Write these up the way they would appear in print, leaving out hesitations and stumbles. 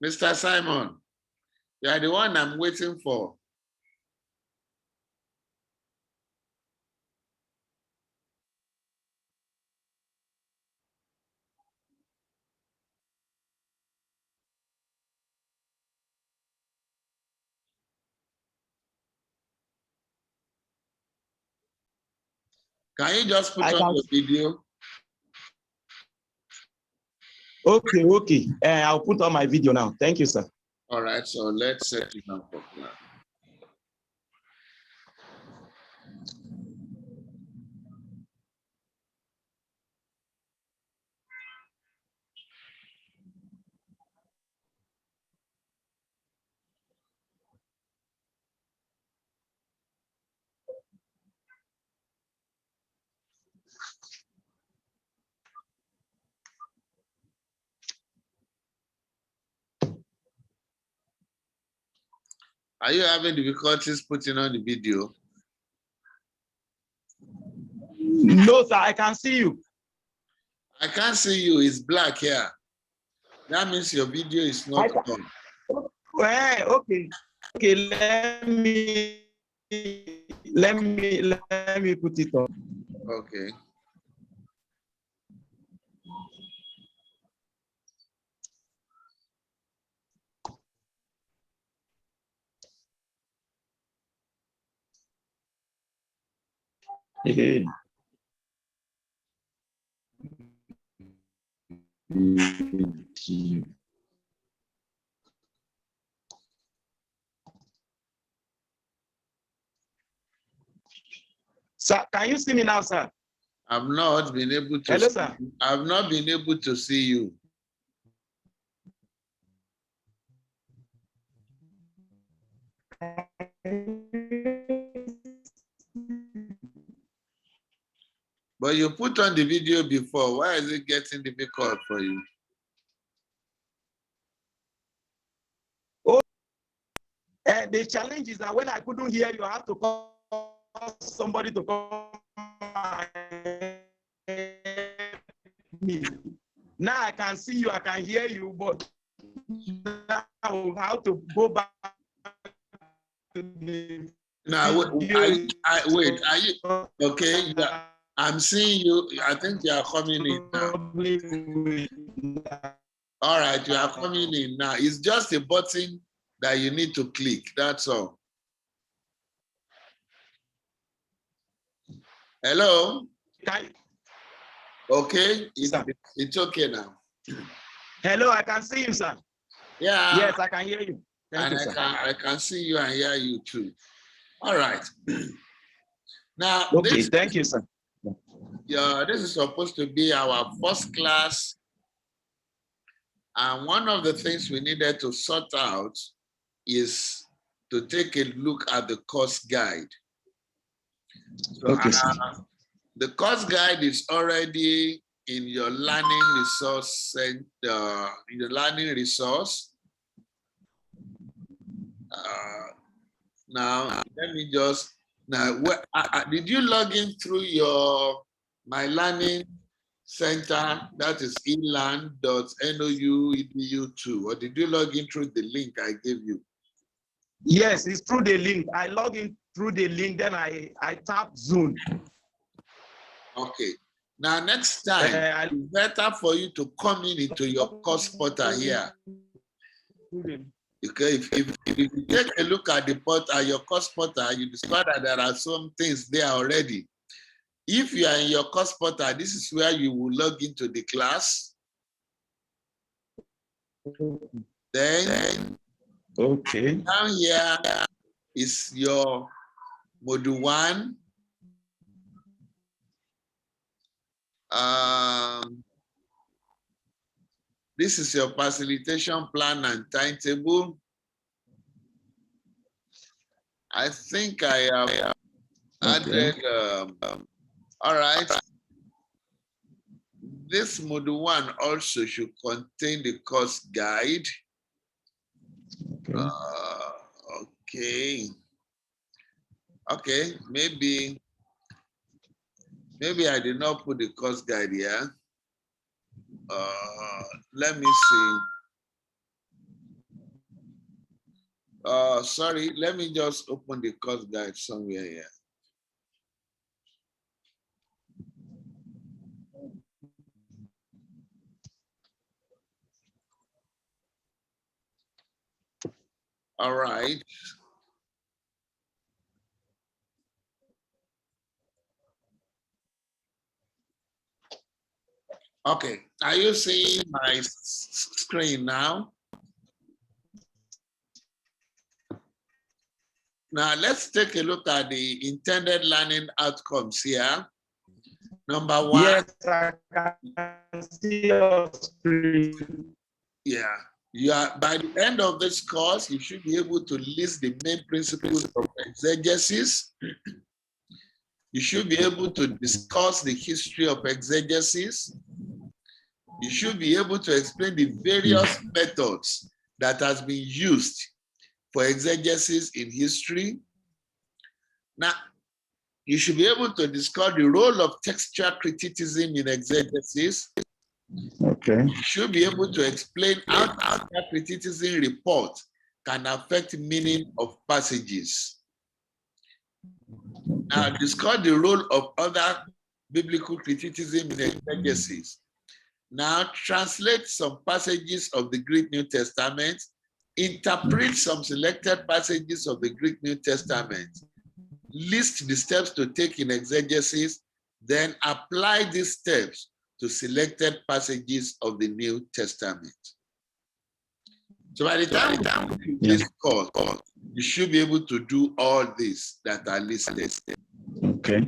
Mr. Simon, you are the one I'm waiting for. Can you just put on your video? Okay, okay. I'll put on my video now. Thank you, sir. All right, so let's set it up for class. Are you having difficulties putting on the video? No, sir, I can see you. I can't see you. It's black here. That means your video is not on. Well, okay. Okay, let me put it on. Okay. Okay. Sir, can you see me now, sir? I've not been able to. Hello, sir. I've not been able to see you. But you put on the video before. Why is it getting difficult for you? Oh, the challenge is that when I couldn't hear you, I have to call somebody to come me. Now I can see you, I can hear you, but now I have to go back to the Now, wait, are you okay? Yeah, I'm seeing you. I think you are coming in now. All right, you are coming in now. It's just a button that you need to click. That's all. Hello? Okay, it's okay now. Hello, I can see you, sir. Yeah. Yes, I can hear you. Thank you, sir. I can see you and hear you too. All right. Now, okay, thank you, sir. Yeah, this is supposed to be our first class. And one of the things we needed to sort out is to take a look at the course guide. So, okay, the course guide is already in your learning resource center, your learning resource. Now, let me just, did you log in through your My Learning Center, that is elan.nou.edu2, or did you log in through the link I gave you? Yes, it's through the link. I log in through the link, then I tap Zoom. Okay. Now, next time, it's better for you to come into your course portal here. Okay, if you take a look at the portal, your course portal, you discover that there are some things there already. If you are in your course portal, this is where you will log into the class. Then, okay, down here is your module 1. This is your facilitation plan and timetable. I think I have added, all right. This module 1 also should contain the course guide. Okay. Okay, maybe I did not put the course guide here. Let me see. Sorry, let me just open the course guide somewhere here. All right. Okay, are you seeing my screen now? Now let's take a look at the intended learning outcomes here. Number one. Yes, I can see your screen. Yeah. You are, by the end of this course, you should be able to list the main principles of exegesis. You should be able to discuss the history of exegesis. You should be able to explain the various methods that has been used for exegesis in history. Now, you should be able to discuss the role of textual criticism in exegesis. Okay. You should be able to explain how textual criticism report can affect meaning of passages. Now, discuss the role of other biblical criticism in exegesis. Now, translate some passages of the Greek New Testament, interpret some selected passages of the Greek New Testament, list the steps to take in exegesis, then apply these steps to selected passages of the New Testament. So by the time we this course, you should be able to do all this that are listed. Okay.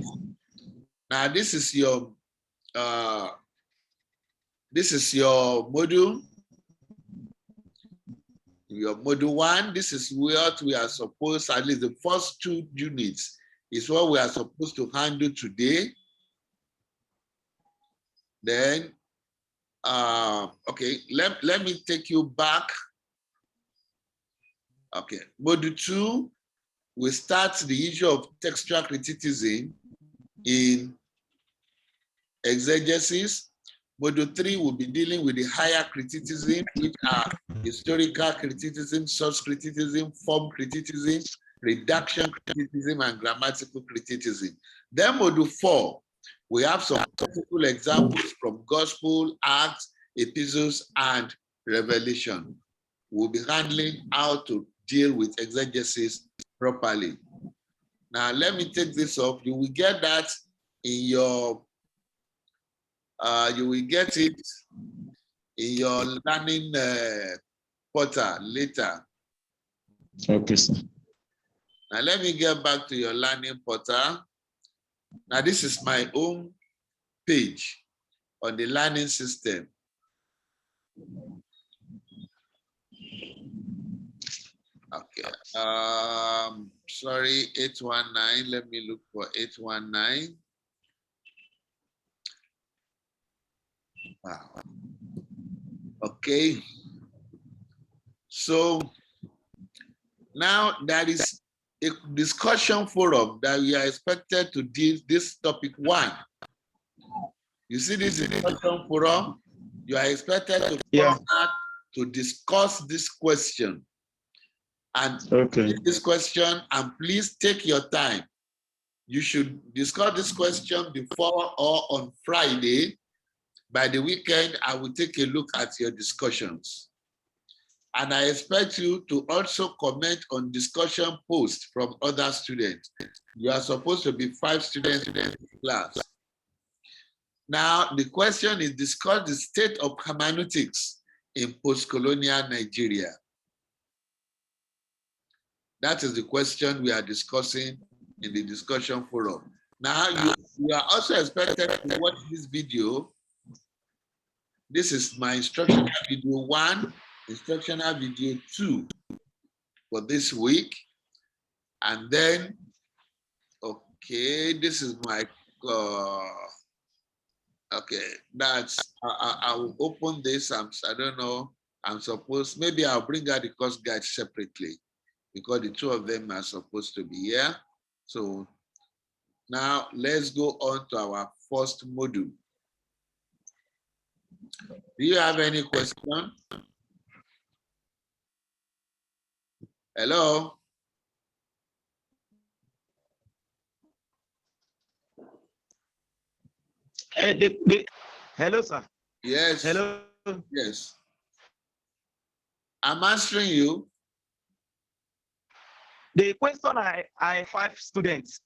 Now this is your module. Your module 1, this is what we are supposed, at least the first 2 units is what we are supposed to handle today. Then, okay, let me take you back. Okay, module 2, we start the issue of textual criticism in exegesis. Module 3 will be dealing with the higher criticism, which are historical criticism, source criticism, form criticism, redaction criticism, and grammatical criticism. Then module 4, we have some practical examples from Gospel, Acts, Epistles, and Revelation. We'll be handling how to deal with exegesis properly. Now, let me take this off. You will get that in your you will get it in your learning portal later. Okay, sir. Now let me get back to your learning portal. Now this is my own page on the learning system. Okay. Sorry, 819. Let me look for 819. Wow. Okay. So now there is a discussion forum that we are expected to deal this topic 1. You see this discussion forum? You are expected to come out to discuss this question. And this question, and please take your time. You should discuss this question before or on Friday. By the weekend, I will take a look at your discussions. And I expect you to also comment on discussion posts from other students. You are supposed to be 5 students in the class. Now, the question is discuss the state of hermeneutics in post-colonial Nigeria. That is the question we are discussing in the discussion forum. Now, you are also expected to watch this video. This is my instructional video 1, instructional video 2 for this week. And then, okay, this is my, okay, that's, I will open this. I don't know, I'm supposed, maybe I'll bring out the course guide separately, because the 2 of them are supposed to be here. So now let's go on to our first module. Do you have any question? Hello? Hello, sir. Yes. Hello. Yes. I'm answering you. The question I 5 students.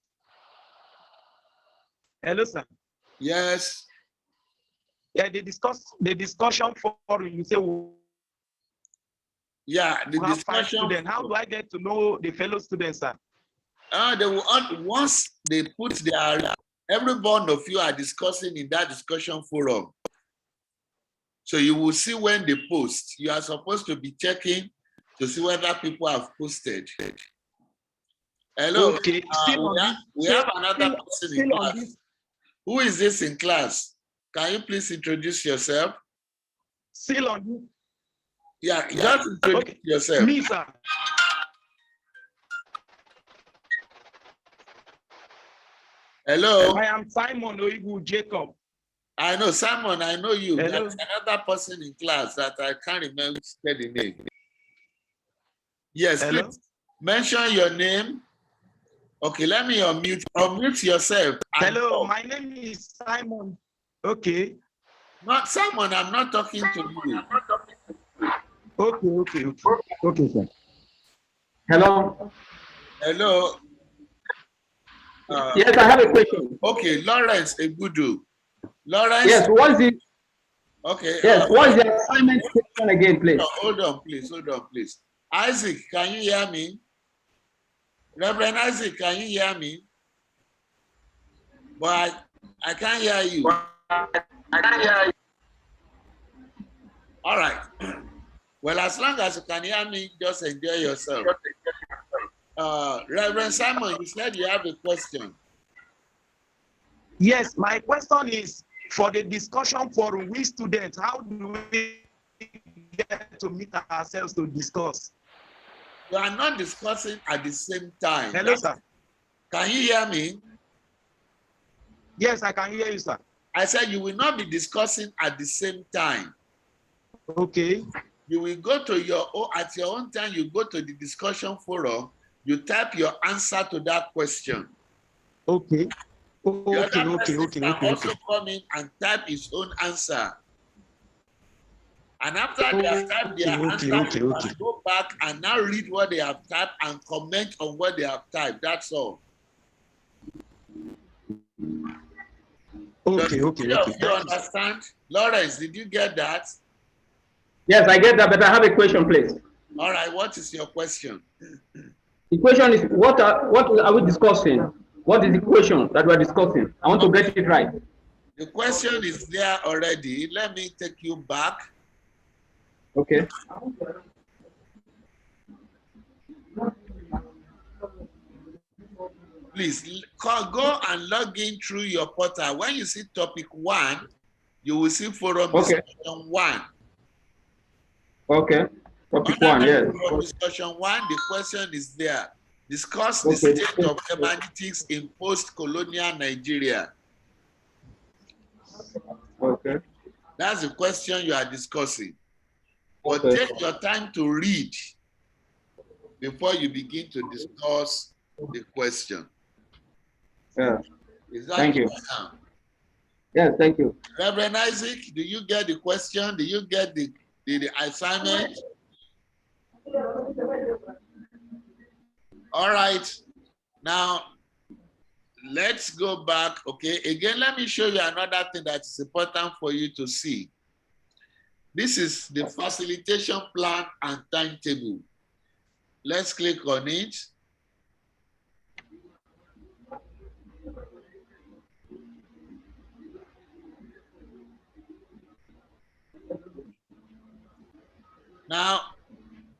Hello, sir. Yes. Yeah, the discussion forum. You say Yeah, the we have 5 discussion. students. How do I get to know the fellow students, sir? They will, once they put their, every one of you are discussing in that discussion forum. So you will see when they post. You are supposed to be checking to see whether people have posted. Hello. Okay. We have another person in class. Who is this in class? Can you please introduce yourself? Still on this. Yeah, just introduce yourself. Me, sir. Hello. I am Simon Oigu Jacob. I know, Simon, I know you. Hello. There's another person in class that I can't remember the name. Yes, Hello. please mention your name. Okay, let me unmute. Unmute yourself. Hello, my name is Simon. Okay. Not Simon, I'm not talking to you. Okay, sir. Hello. Hello. Yes, I have a question. Okay, Lawrence Egudu. Lawrence. Yes, what is it? Okay. Yes, what is the assignment question again, please? Hold on, please. Isaac, can you hear me? Reverend Isaac, can you hear me? But I can't hear you. All right. Well, as long as you can hear me, just enjoy yourself. Reverend Simon, you said you have a question. Yes, my question is for the discussion forum, we students, how do we get to meet ourselves to discuss? You are not discussing at the same time. Hello, sir. Can you hear me? Yes, I can hear you, sir. I said you will not be discussing at the same time. Okay. You will go to at your own time, you go to the discussion forum, you type your answer to that question. Okay. Okay. Also come in and type his own answer. And after they have typed their answer, you must go back and now read what they have typed and comment on what they have typed. That's all. Okay. You understand? Lawrence, did you get that? Yes, I get that, but I have a question, please. All right, what is your question? The question is, what are we discussing? What is the question that we're discussing? I want to get it right. The question is there already. Let me take you back. Okay. Please go and log in through your portal. When you see topic 1, you will see forum discussion 1. Okay. Topic 1, yes. Forum discussion 1, the question is there. Discuss the state of hermeneutics in post-colonial Nigeria. Okay. That's the question you are discussing. But take your time to read before you begin to discuss the question. Yeah. Thank you. Yes, thank you. Reverend Isaac, do you get the question? Do you get the assignment? All right. Now, let's go back. Okay. Again, let me show you another thing that is important for you to see. This is the facilitation plan and timetable. Let's click on it. Now,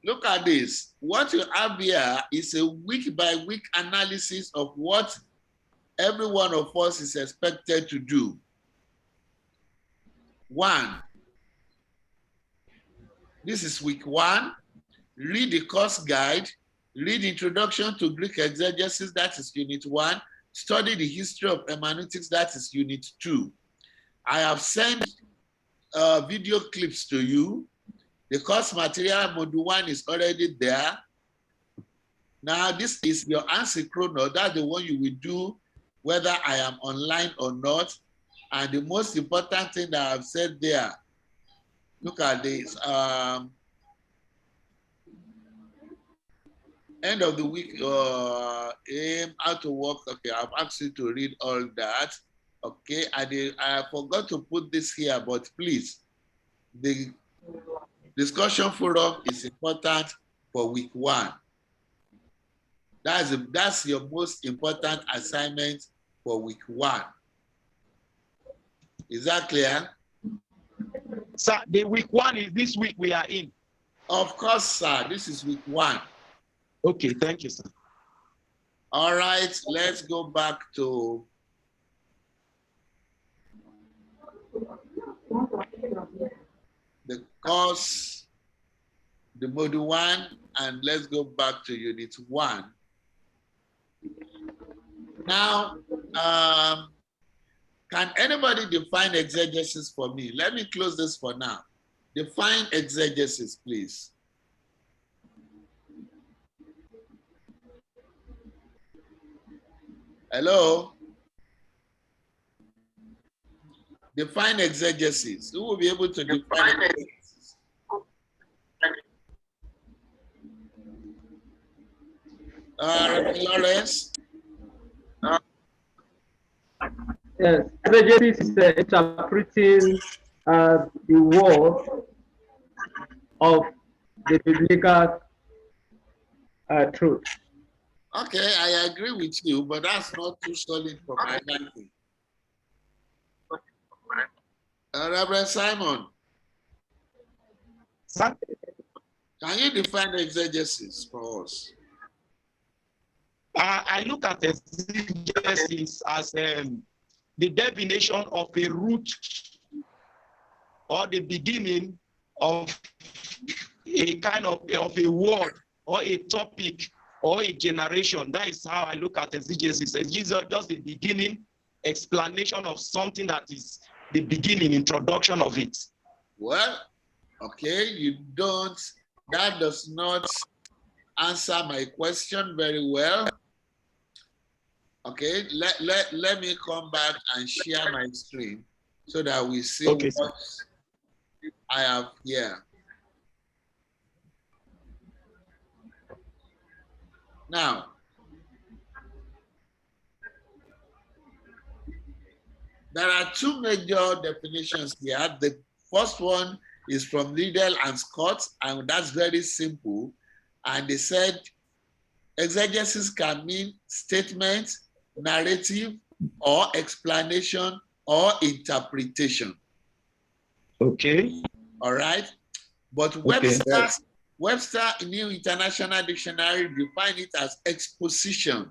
look at this. What you have here is a week-by-week analysis of what every one of us is expected to do. 1, this is week 1. Read the course guide. Read Introduction to Greek Exegesis, that is Unit 1. Study the history of hermeneutics, that is Unit 2. I have sent video clips to you. The course material, Module 1 is already there. Now, this is your asynchronous. That's the one you will do whether I am online or not. And the most important thing that I've said there, look at this. End of the week, aim, how to work. Okay, I've asked you to read all that. Okay, I forgot to put this here, but please, the discussion forum is important for week 1. That's your most important assignment for week 1. Is that clear? Sir, the week 1 is this week we are in. Of course, sir. This is week 1. Okay, thank you, sir. All right, let's go back to the course, the module 1, and let's go back to unit 1. Now, can anybody define exegesis for me? Let me close this for now. Define exegesis, please. Hello? Define exegesis. Who will be able to define exegesis? Lawrence? Yes, exegesis is interpreting the word of the biblical truth. Okay, I agree with you, but that's not too solid for my liking. Reverend Simon, Sir? can you define exegesis for us? I look at exegesis as the definition of a root or the beginning of a kind of a word or a topic or a generation. That is how I look at exegesis. Exegesis is just the beginning explanation of something that is the beginning, introduction of it. Well, okay, that does not answer my question very well. Okay, let me come back and share my screen so that we see Okay, what I have here. Now, there are 2 major definitions here. The first one is from Liddell and Scott, and that's very simple. And they said exegesis can mean statement, narrative, or explanation, or interpretation. Okay. All right? But Okay. Webster New International Dictionary define it as exposition.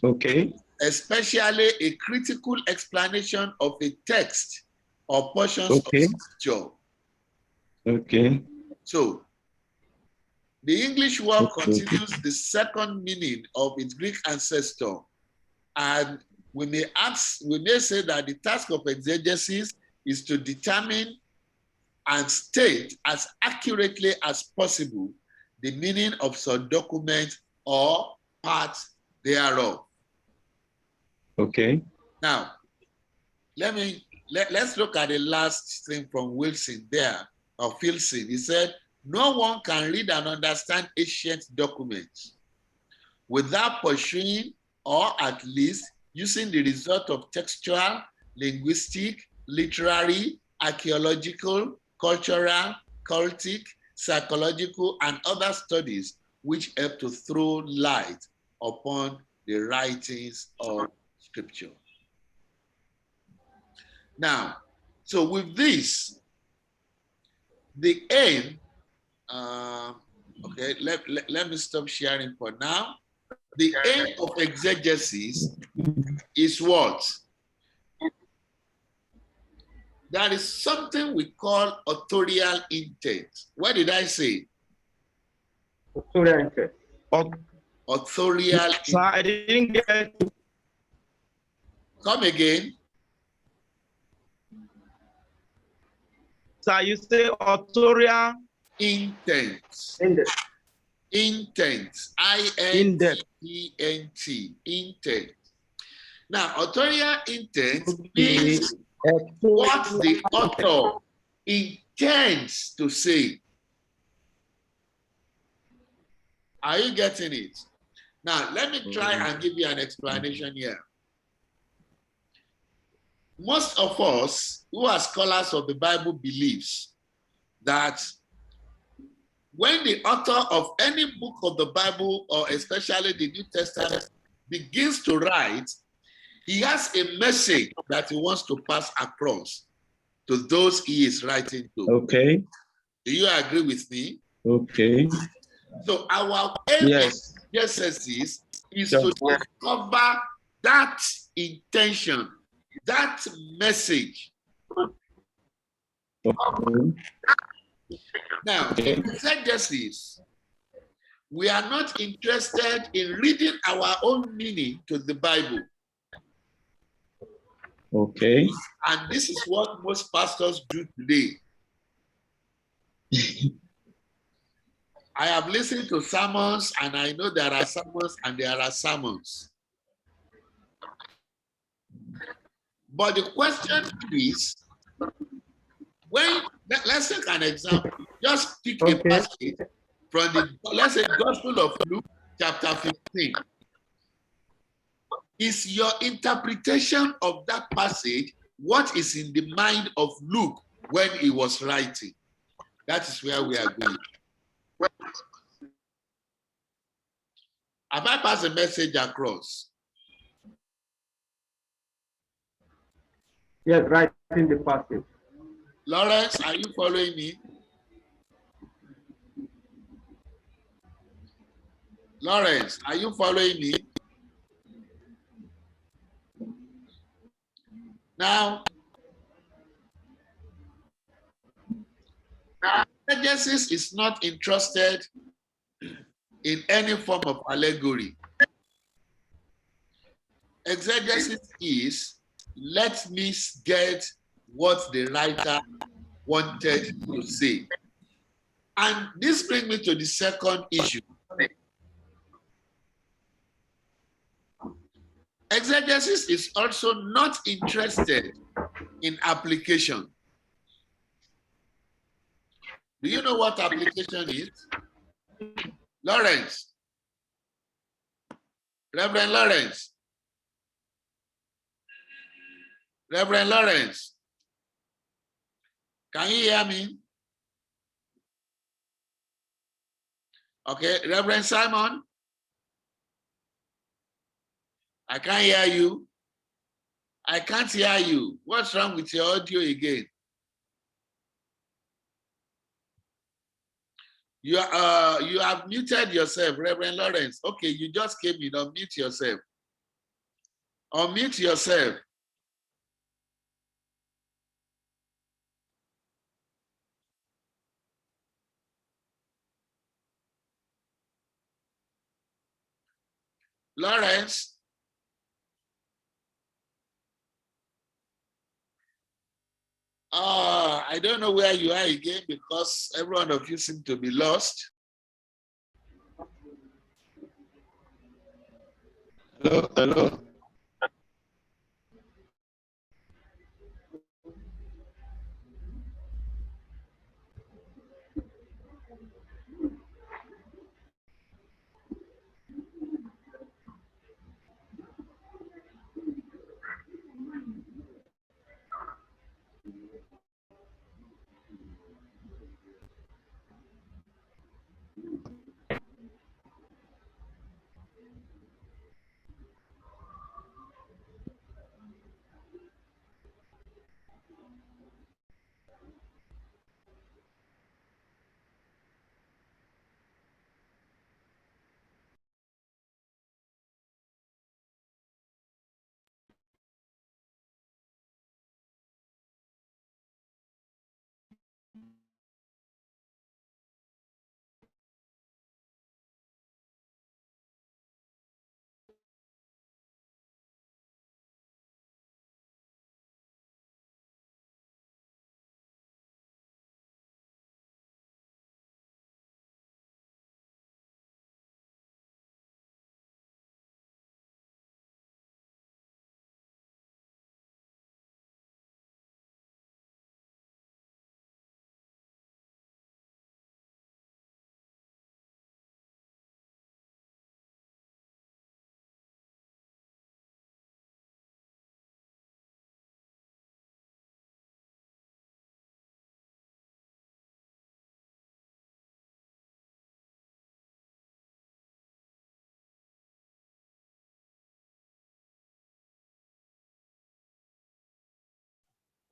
Okay. Especially a critical explanation of a text or portions of scripture. Okay. So, the English word continues the second meaning of its Greek ancestor. And we may say that the task of exegesis is to determine and state as accurately as possible the meaning of some document or part thereof. Okay. Now, let's look at the last thing from Wilson there, or Filson. He said, no one can read and understand ancient documents without pursuing or at least using the result of textual, linguistic, literary, archaeological, cultural, cultic, psychological, and other studies which help to throw light upon the writings of Scripture. Now, so with this, the aim, okay, let me stop sharing for now. The aim of exegesis is what? That is something we call authorial intent. What did I say? Authorial intent. Authorial intent. So I didn't get. Come again. So you say authorial intent. Intent. I-N-T-E-N-T. Intent. Now, authorial intent means what the author intends to say. Are you getting it? Now, let me try and give you an explanation here. Most of us who are scholars of the Bible believes that when the author of any book of the Bible, or especially the New Testament, begins to write, he has a message that he wants to pass across to those he is writing to. Okay. Do you agree with me? Okay. So our aim in exegesis is to discover that intention, that message. Now, in exegesis, we are not interested in reading our own meaning to the Bible. Okay. And this is what most pastors do today. I have listened to sermons, and I know there are sermons and there are sermons. But the question is, when, let's take an example. Just pick a passage from the, let's say, Gospel of Luke, chapter 15. Is your interpretation of that passage what is in the mind of Luke when he was writing? That is where we are going. Have I passed a message across? Yes, right in the passage. Lawrence, are you following me? Lawrence, are you following me? Now, exegesis is not interested in any form of allegory. Exegesis is, let me get what the writer wanted to say. And this brings me to the second issue. Exegesis is also not interested in application. Do you know what application is? Lawrence. Reverend Lawrence. Reverend Lawrence. Can you hear me? Okay, Reverend Simon. I can't hear you. I can't hear you. What's wrong with your audio again? You have muted yourself, Reverend Lawrence. Okay, you just came in. Unmute yourself. Unmute yourself. Lawrence. I don't know where you are again because every one of you seem to be lost. Hello, hello.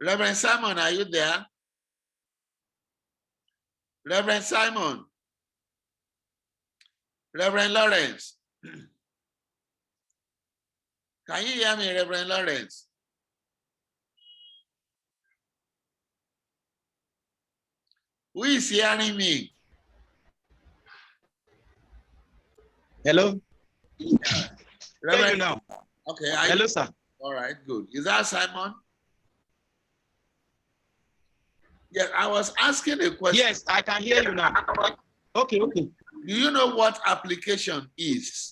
Reverend Simon, are you there? Reverend Simon. Reverend Lawrence. Can you hear me, Reverend Lawrence? Who is hearing me? Hello? Yeah. Hear you now. Okay. Hello, sir. All right, good. Is that Simon? Yes, I was asking a question. Yes, I can hear you now. Okay, okay. Do you know what application is?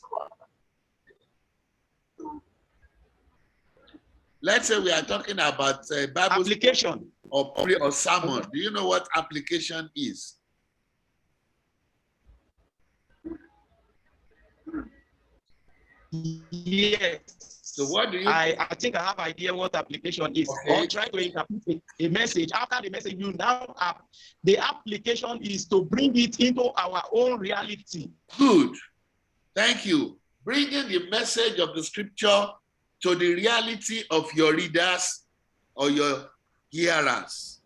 Let's say we are talking about Bible Application. or prayer or sermon. Do you know what application is? Yes. So what do you I think I have idea what application is. Okay. Or try to interpret a message. After the message, you now have the application is to bring it into our own reality. Good. Thank you. Bringing the message of the scripture to the reality of your readers or your hearers.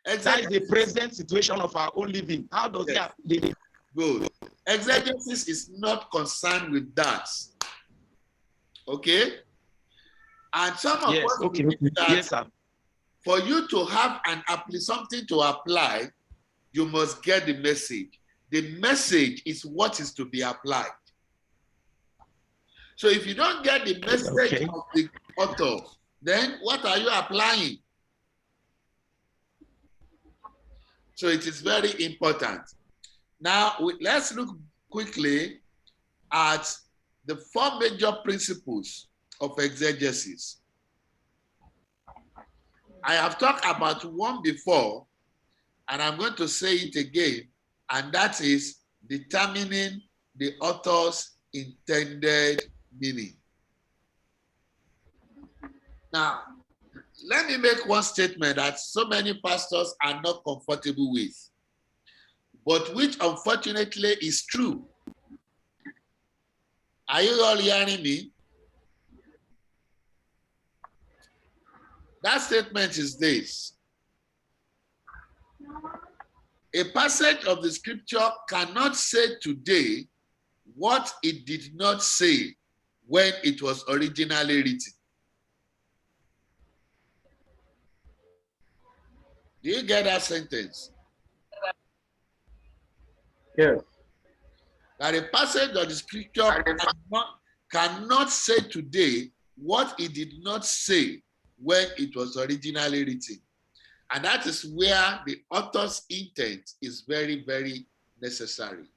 That is the present situation of our own living. How does it? Good. Exegesis is not concerned with that. Okay? And some of us believe that yes, sir. for you to have something to apply, you must get the message. The message is what is to be applied. So if you don't get the message of the author, then what are you applying? So it is very important. Now, let's look quickly at the 4 major principles of exegesis. I have talked about one before, and I'm going to say it again, and that is determining the author's intended meaning. Now, let me make one statement that so many pastors are not comfortable with, but which unfortunately is true. Are you all hearing me? That statement is this: a passage of the scripture cannot say today what it did not say when it was originally written. Do you get that sentence? Yes. That a passage of the scripture cannot say today what it did not say when it was originally written. And that is where the author's intent is very, very necessary.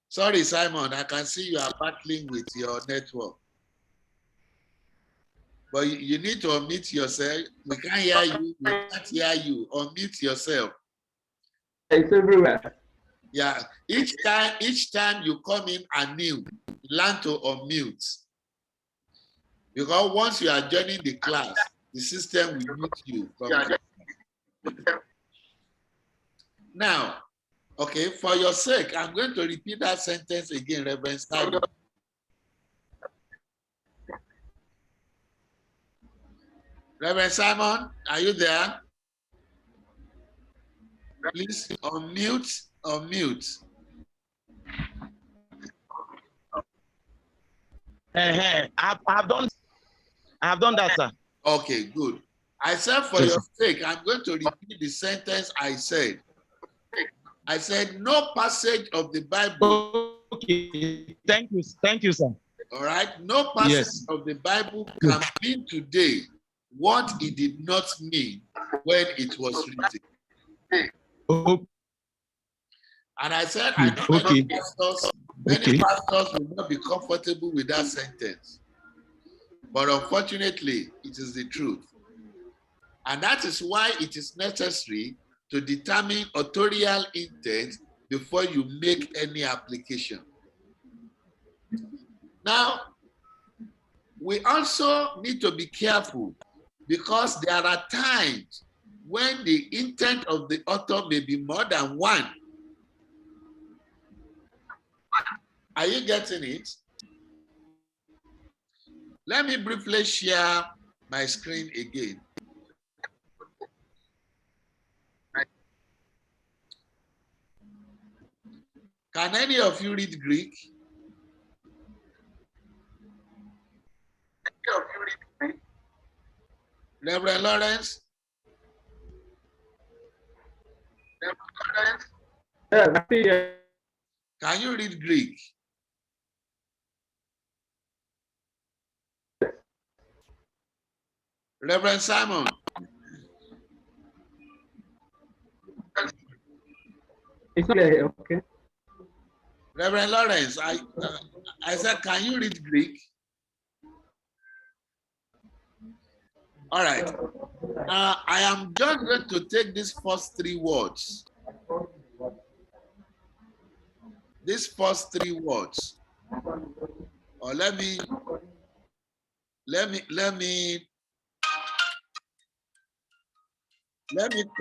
Sorry, Simon, I can see you are battling with your network. But you need to unmute yourself. We can't hear you. We can't hear you. Unmute yourself. It's everywhere. Yeah. Each time you come in anew, learn to unmute. Because once you are joining the class, the system will mute you. Now, okay, for your sake, I'm going to repeat that sentence again, Reverend Simon. Reverend Simon, are you there? Please unmute. I've done that, sir. Okay, good. I said for your sake, I'm going to repeat the sentence I said. I said no passage of the Bible. Okay, thank you, sir. All right, no passage of the Bible can mean today what it did not mean when it was written. And I said, I know many pastors will not be comfortable with that sentence. But unfortunately, it is the truth. And that is why it is necessary to determine authorial intent before you make any application. Now, we also need to be careful because there are times when the intent of the author may be more than one. Are you getting it? Let me briefly share my screen again. Can any of you read Greek? Reverend Lawrence? Can you read Greek? Reverend Simon? It's not here, okay. Reverend Lawrence, I said, can you read Greek? All right. I am just going to take these first three words. These first three words. Or let me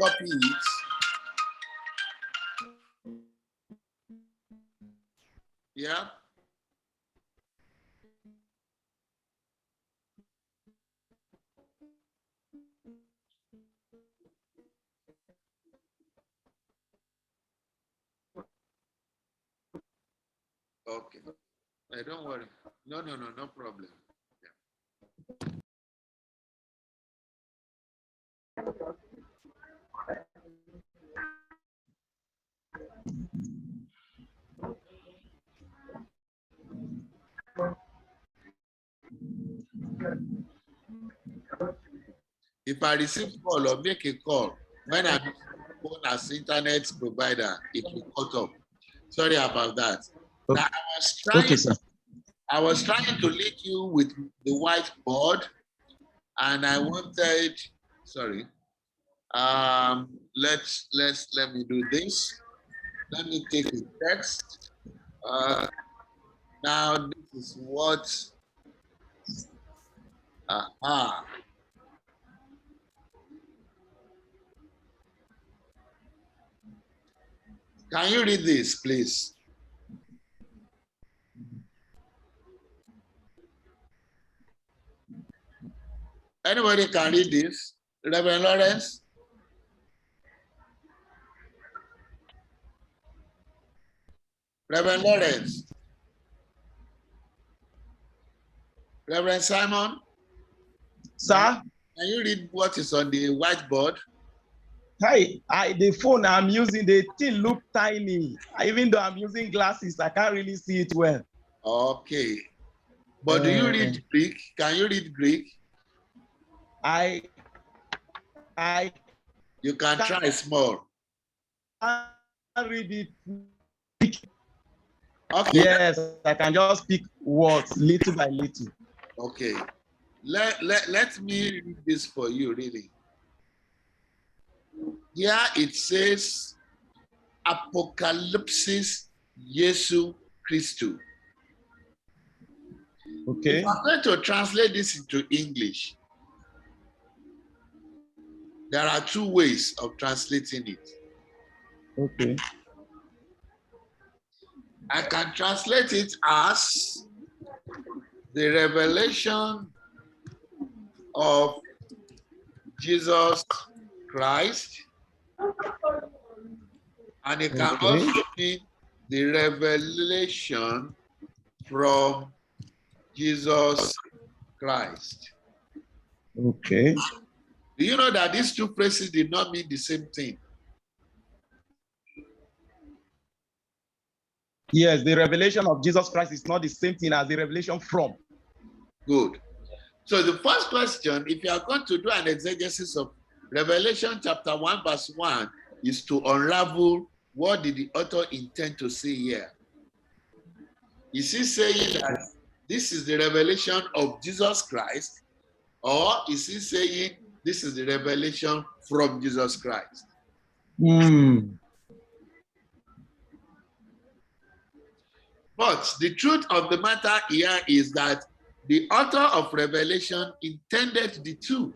copy it. Yeah. Okay. Don't worry. No problem. Yeah. If I receive call or make a call when I'm phone as internet provider, it will cut off. Sorry about that. Okay. Now, Okay, sir. I was trying to link you with the whiteboard, and I wanted, sorry. Let me do this. Let me take the text. Now this is what. Can you read this, please? Anybody can read this? Reverend Lawrence? Reverend Lawrence? Reverend Simon? Sir? Can you read what is on the whiteboard? Hi, the phone I'm using, the thing look tiny. Even though I'm using glasses, I can't really see it well. Okay. But do you read Greek? Can you read Greek? You can try small. I read it. Okay. Yes, I can just speak words little by little. Okay. Let me read this for you, really. Here it says, Apocalypsis Jesu Christu. Okay. If I'm going to translate this into English, there are two ways of translating it. Okay. I can translate it as the revelation of Jesus Christ, and it can also be the revelation from Jesus Christ. Okay. Do you know that these two phrases did not mean the same thing? Yes, the revelation of Jesus Christ is not the same thing as the revelation from. Good. So the first question, if you are going to do an exegesis of Revelation chapter 1 verse 1, is to unravel what did the author intend to say here. Is he saying that this is the revelation of Jesus Christ, or is he saying this is the revelation from Jesus Christ? But the truth of the matter here is that the author of Revelation intended the two.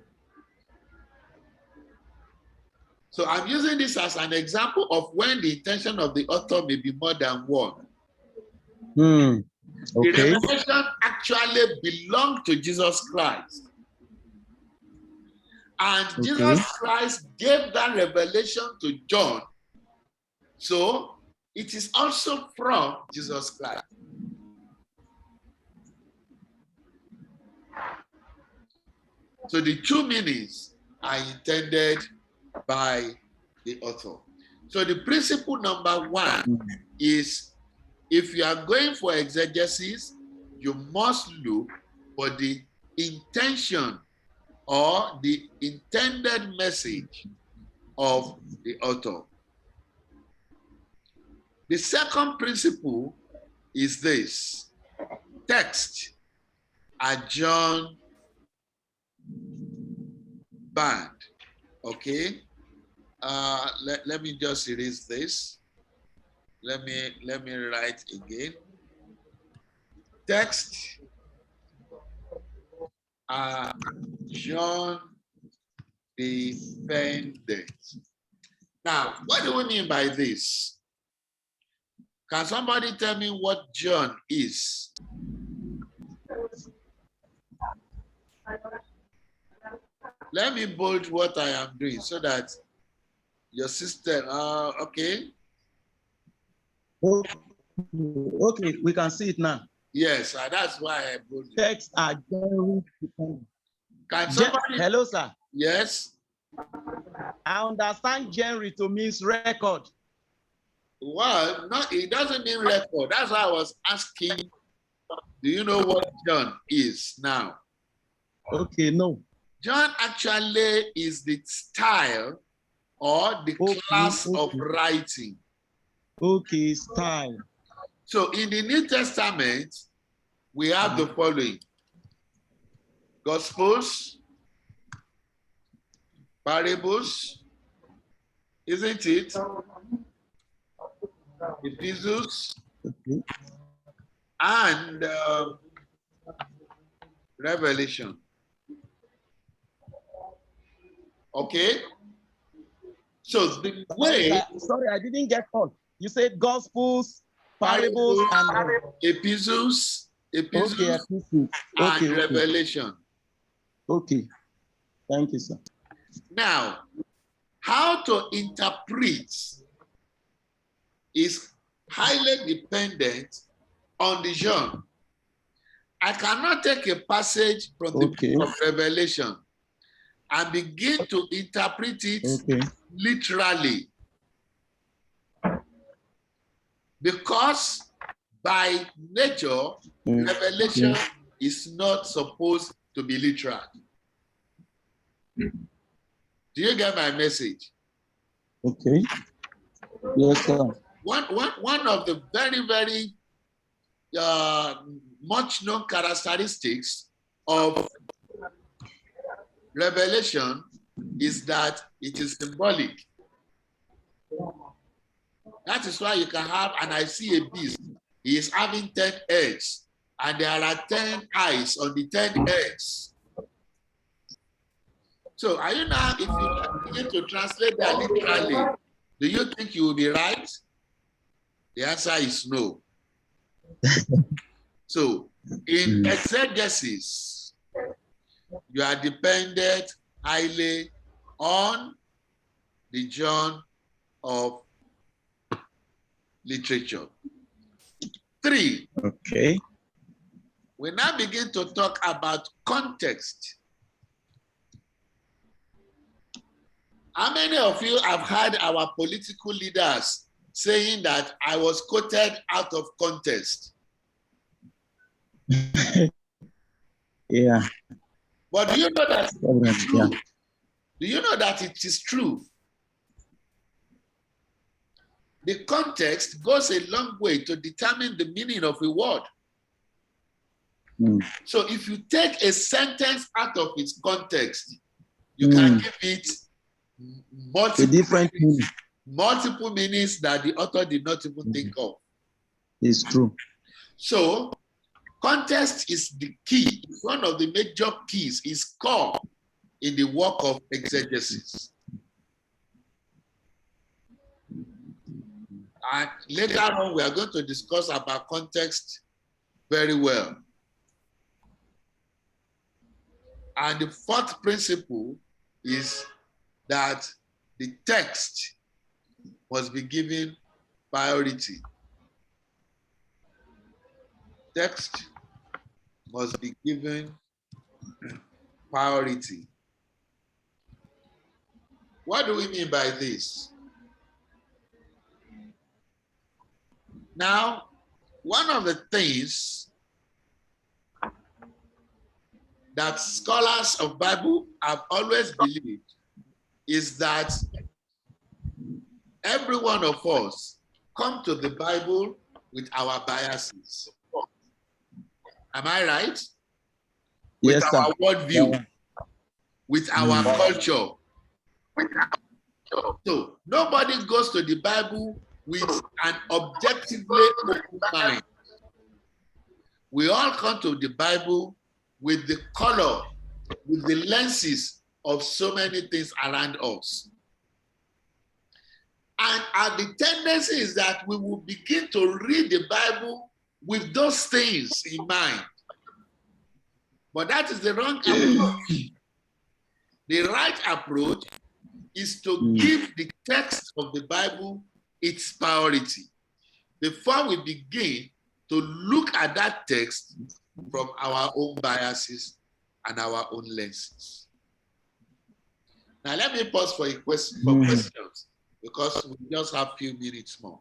So I'm using this as an example of when the intention of the author may be more than one. Okay. The revelation actually actually belong to Jesus Christ. And Okay. Jesus Christ gave that revelation to John. So it is also from Jesus Christ. So the two meanings are intended by the author. So the principle number one is, if you are going for exegesis, you must look for the intention or the intended message of the author. The second principle is this: text adjourn band. Okay, let me just erase this. Let me write again. Text adjourn dependent. Now, what do we mean by this? Can somebody tell me what John is? Let me bold what I am doing so that your system, okay? Okay, we can see it now. Yes, that's why I bold it. Texts are generally dependent. Can somebody? Hello, sir. Yes? I understand genre to means record. Well, no, it doesn't mean record. That's why I was asking, do you know what John is now? Okay, no. John actually is the style or the class of writing. Okay, style. So in the New Testament, we have the following: Gospels, parables, isn't it? Epistles, and Revelation. Okay? So the way... Sorry, I didn't get all. You said Gospels, parables, and epistles, okay, and Revelation. Okay, thank you, sir. Now, how to interpret is highly dependent on the genre. I cannot take a passage from the book of Revelation and begin to interpret it literally, because by nature, Revelation is not supposed to be literal. Do you get my message? Okay. Yes, sir. One of the very, very much known characteristics of Revelation is that it is symbolic. That is why you can have, and I see a beast, he is having 10 heads, and there are 10 eyes on the 10 heads. So are you now, if you begin to translate that literally, do you think you will be right? The answer is no. So in exegesis, you are dependent highly on the genre of literature. 3. Okay. We now begin to talk about context. How many of you have heard our political leaders saying that I was quoted out of context? Yeah. But do you know that it's true? Yeah. Do you know that it is true? The context goes a long way to determine the meaning of a word. So if you take a sentence out of its context, you can give it multiple meanings that the author did not even think of. It's true. So context is the key. It's one of the major keys, is core in the work of exegesis. And later on, we are going to discuss about context very well. And the fourth principle is that the text must be given priority. Text must be given priority. What do we mean by this? Now, one of the things that scholars of Bible have always believed is that every one of us come to the Bible with our biases. Am I right? With Yes, our sir. worldview, with our culture. So nobody goes to the Bible with an objectively open mind. We all come to the Bible with the color, with the lenses of so many things around us. And the tendency is that we will begin to read the Bible with those things in mind. But that is the wrong approach. The right approach is to give the text of the Bible its priority before we begin to look at that text from our own biases and our own lenses. Now let me pause for questions because we just have a few minutes more.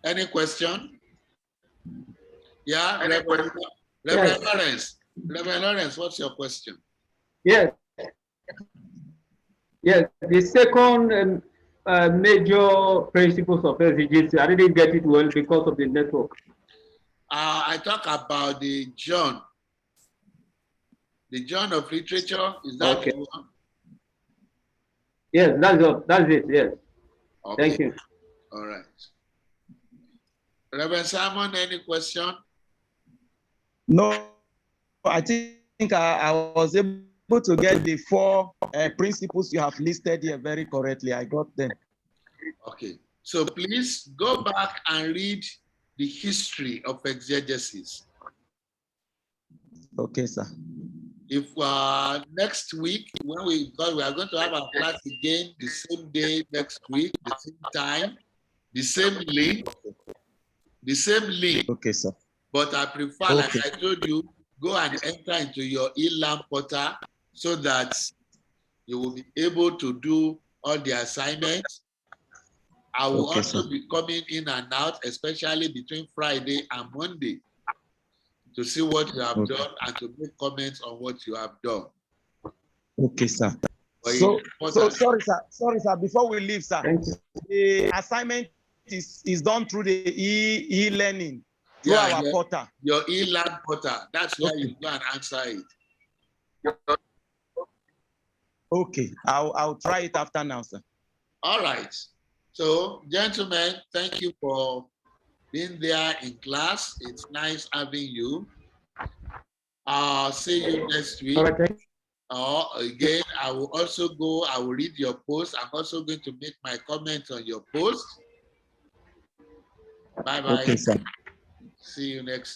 Any question? Yeah, Reverend Lawrence. Reverend Lawrence, what's your question? Yes. Yes, the second major principles of exegesis, I didn't get it well because of the network. I talk about the John of literature. Is that Okay. the one? Yes, that's it, yes. Okay. Thank you. All right. Reverend Simon, any question? No, I think I was able to get the four principles you have listed here very correctly. I got them. Okay. So please go back and read the history of exegesis. Okay, sir. If next week, because we are going to have our class again the same day next week, the same time, the same link. Okay, sir. But I prefer, like I told you, go and enter into your e-learn portal so that you will be able to do all the assignments. I will also be coming in and out, especially between Friday and Monday, to see what you have done and to make comments on what you have done. Okay, sir. So sorry, sir. Before we leave, sir, the assignment is done through the e-learning through our portal. Your e-learn portal. That's where you go and answer it. Okay, I'll try it after now, sir. All right. So, gentlemen, thank you for being there in class. It's nice having you. I'll see you next week. Again, I will also I will read your post. I'm also going to make my comments on your post. Bye-bye. Okay, sir. See you next